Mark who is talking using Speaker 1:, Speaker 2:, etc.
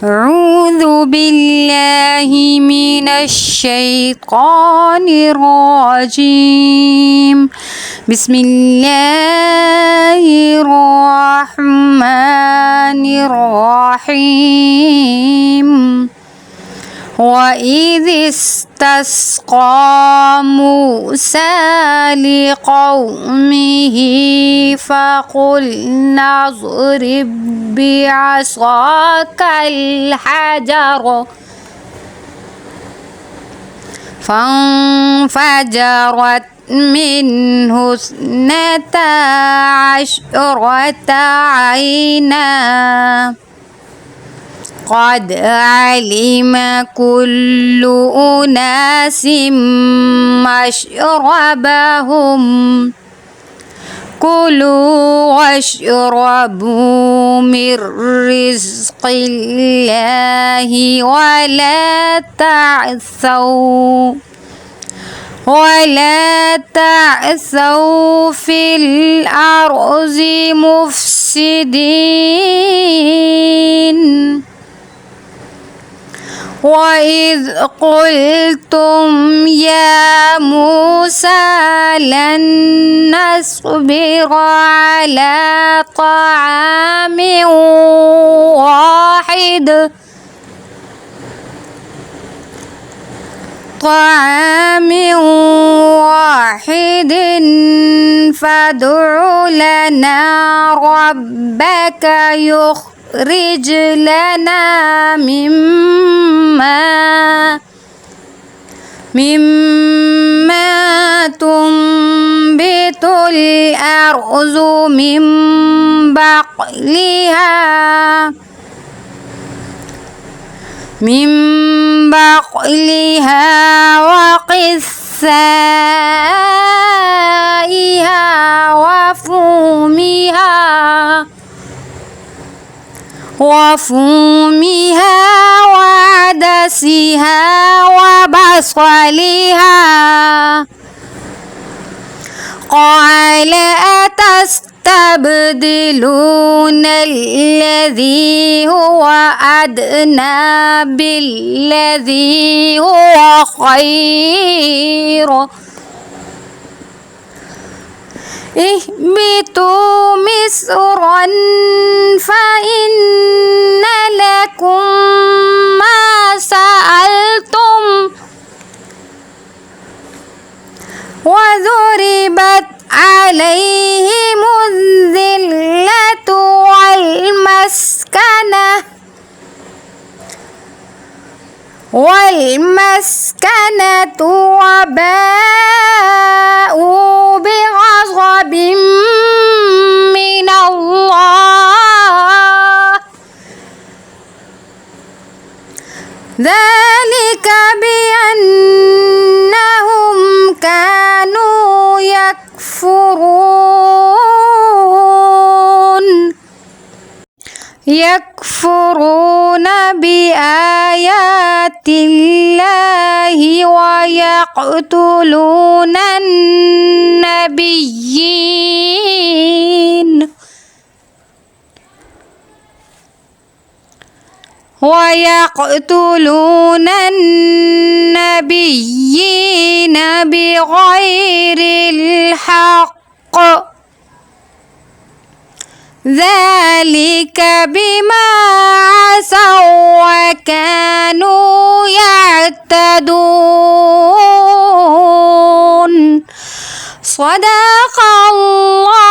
Speaker 1: أعوذ بالله من الشيطان الرجيم. بسم الله الرحمن الرحيم. وإذ استسقى موسى لقومه فقلنا اضرب بعصاك الحجر فانفجرت منه 12 عينا قد علم كل أناس مشربهم كلوا واشربوا من رزق الله ولا تعثوا في الأرض مفسدين. وإذ قلتم يا موسى لن نصبر على طعام واحد فادع لنا ربك يخرج لنا مما تنبت الأرض من بقلها وقثائها وفومها وعدسها وبصلها. قال أتستبدلون الذي هو أدنى بالذي هو خير اهبطوا مصرا فإن لكم ما سألتم وضربت عليهم الذلة والمسكنة وباءوا بغضب من الله ذلك بأنهم كانوا يكفرون بآيات الله ويقتلون النبيين بغير الحق ذلك بما عصوا وكانوا يعتدون. صدق الله.